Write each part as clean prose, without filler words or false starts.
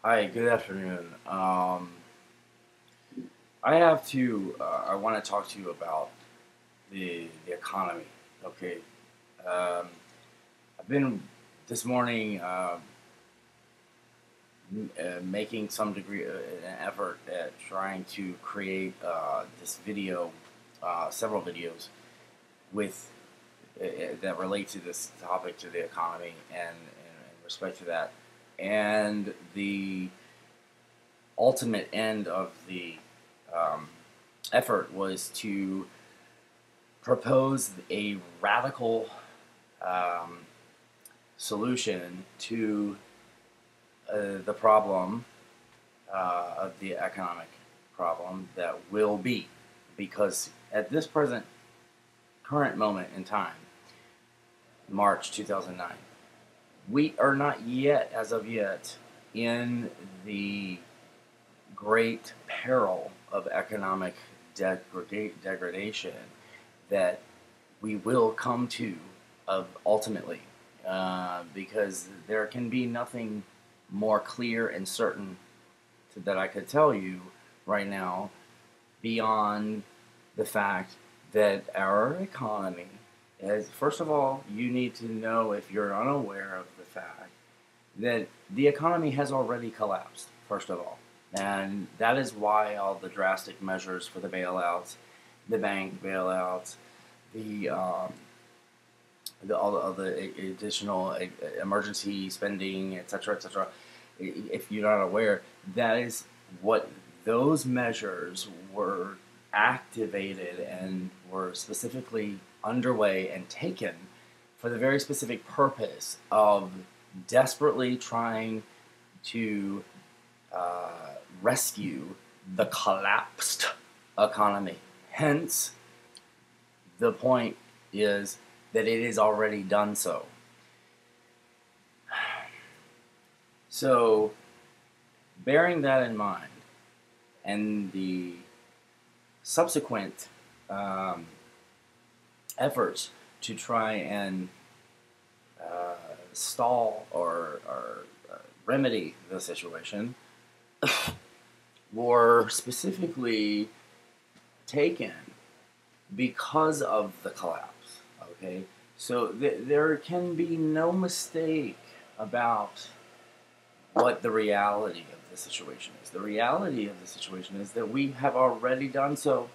Hi, good afternoon. I want to talk to you about the economy. Okay. Um, I've been this morning making some degree an effort at trying to create this video, several videos with that relate to this topic, to the economy, and in respect to that, and the ultimate end of the um, effort was to propose a radical um, solution to the problem of the economic problem that will be. Because at this present current moment in time, March 2009, we are not yet, as of yet, in the great peril of economic degradation that we will come to of ultimately, because there can be nothing more clear and certain that I could tell you right now beyond the fact that our economy is, first of all, you need to know, if you're unaware of the fact, that the economy has already collapsed, first of all. And that is why all the drastic measures for the bailouts, the bank bailouts, the all the additional emergency spending, etc., etc. If you're not aware, that is what those measures were activated and were specifically underway and taken for the very specific purpose of desperately trying to rescue the collapsed economy. Hence, the point is that it is already done so. So, bearing that in mind, and the subsequent efforts to try and stall or remedy the situation were specifically taken because of the collapse. Okay, so there can be no mistake about what the reality of the situation is. The reality of the situation is that we have already done so.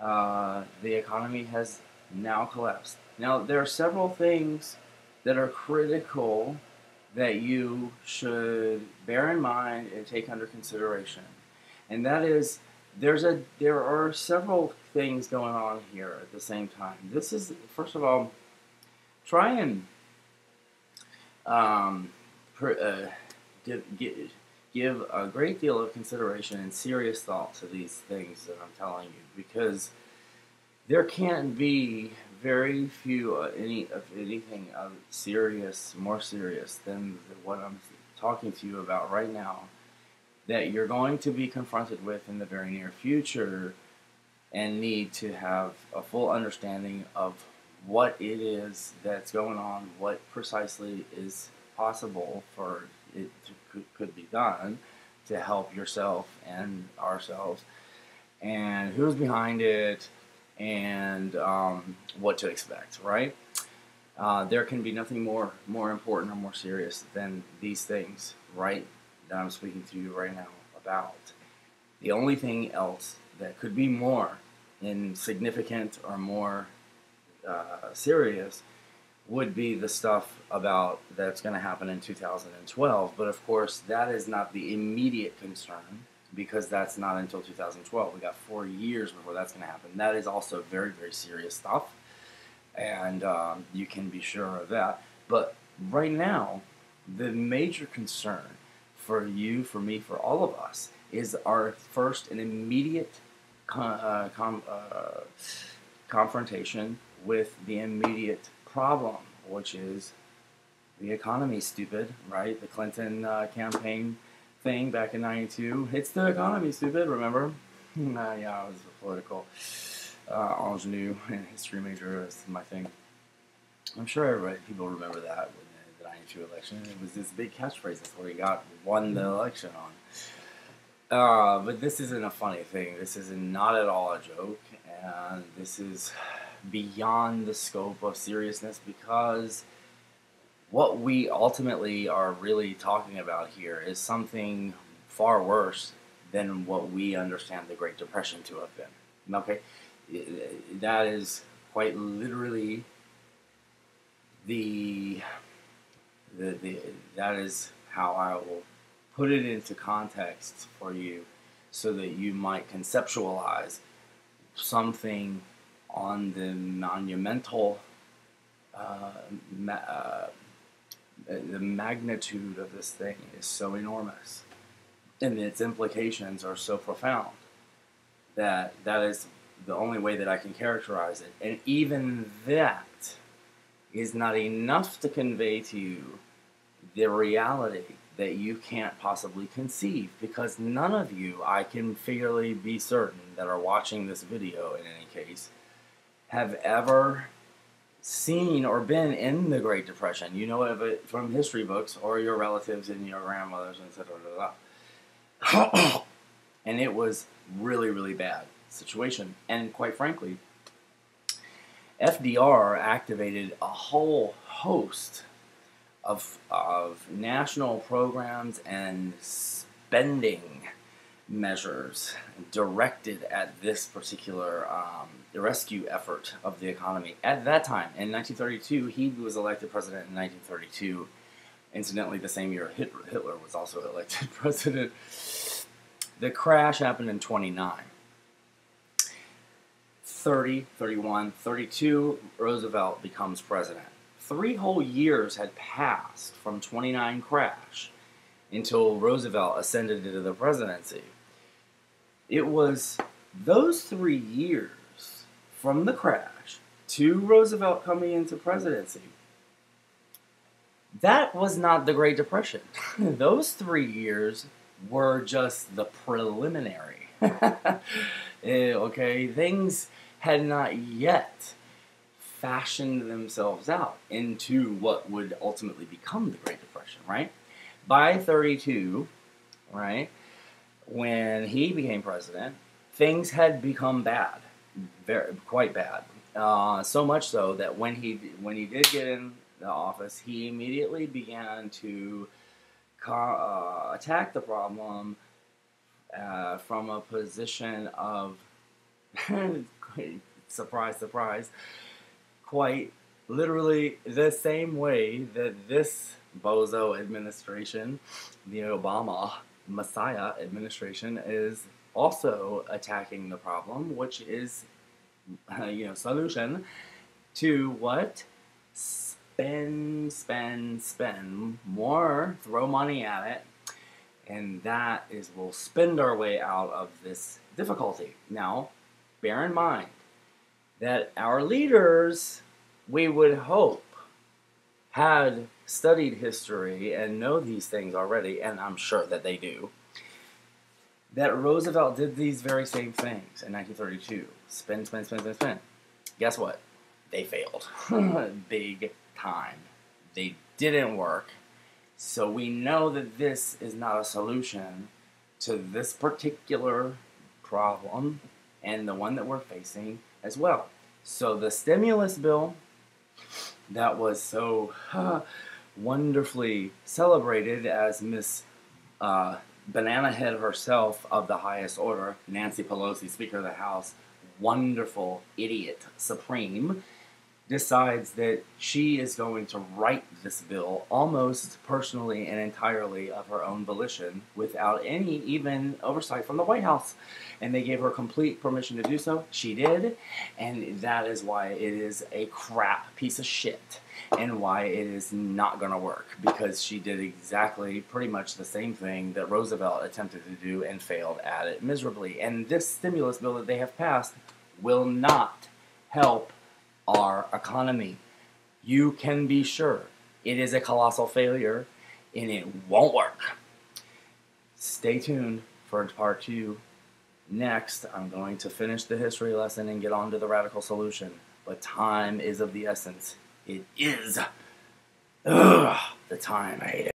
The economy has now collapsed. Now, there are several things that are critical that you should bear in mind and take under consideration. And that is, there are several things going on here at the same time. This is, first of all, try and um, give a great deal of consideration and serious thought to these things that I'm telling you, because there can't be very few anything more serious than what I'm talking to you about right now, that you're going to be confronted with in the very near future, and need to have a full understanding of what it is that's going on, what precisely is possible for it could be done to help yourself and ourselves, and who's behind it, and what to expect, right? There can be nothing more important or more serious than these things, right, that I'm speaking to you right now about. The only thing else that could be more insignificant or more serious would be the stuff about that's going to happen in 2012. But of course, that is not the immediate concern, because that's not until 2012. We got 4 years before that's going to happen. That is also very, very serious stuff, and you can be sure of that. But right now, the major concern for you, for me, for all of us is our first and immediate confrontation with the immediate problem, which is the economy, stupid, right? The Clinton campaign thing back in '92. It's the economy, stupid, remember? Yeah, I was a political ingenue and history major. That's my thing. I'm sure people remember that 92 election. It was this big catchphrase. That's what he won the election on. But this isn't a funny thing. This is not at all a joke, and this is beyond the scope of seriousness, because what we ultimately are really talking about here is something far worse than what we understand the Great Depression to have been. Okay? That is quite literally that is how I will put it into context for you, so that you might conceptualize something on the monumental, the magnitude of this thing is so enormous, and its implications are so profound, that is the only way that I can characterize it. And even that is not enough to convey to you the reality that you can't possibly conceive, because none of you, I can fairly be certain, that are watching this video in any case, have ever seen or been in the Great Depression. You know of it from history books or your relatives and your grandmothers, etc. And it was really, really bad situation. And quite frankly, FDR activated a whole host of national programs and spending measures directed at this particular rescue effort of the economy. At that time, in 1932, he was elected president in 1932. Incidentally, the same year Hitler was also elected president. The crash happened in 29. 30, 31, 32, Roosevelt becomes president. 3 whole years had passed from 29 crash until Roosevelt ascended into the presidency. It was those 3 years from the crash to Roosevelt coming into presidency. That was not the Great Depression. Those 3 years were just the preliminary. Okay, things had not yet fashioned themselves out into what would ultimately become the Great Depression, right? By 32, right, when he became president, things had become bad, quite bad. So much so that when he did get in the office, he immediately began to attack the problem from a position of surprise, surprise, quite literally the same way that this bozo administration, the Obama Messiah administration, is also attacking the problem, which is, solution to what? Spend more, throw money at it, and that is, we'll spend our way out of this difficulty. Now, bear in mind that our leaders, we would hope, had studied history and know these things already, and I'm sure that they do, that Roosevelt did these very same things in 1932. Spend. Guess what? They failed. Big time. They didn't work. So we know that this is not a solution to this particular problem and the one that we're facing as well. So the stimulus bill that was so wonderfully celebrated as Miss Banana Head herself of the highest order, Nancy Pelosi, Speaker of the House, wonderful idiot supreme, decides that she is going to write this bill almost personally and entirely of her own volition without any even oversight from the White House. And they gave her complete permission to do so. She did, and that is why it is a crap piece of shit and why it is not going to work, because she did exactly pretty much the same thing that Roosevelt attempted to do and failed at it miserably. And this stimulus bill that they have passed will not help our economy. You can be sure it is a colossal failure and it won't work. Stay tuned for part 2. Next, I'm going to finish the history lesson and get on to the radical solution. But time is of the essence. It is Ugh, the time. I hate it.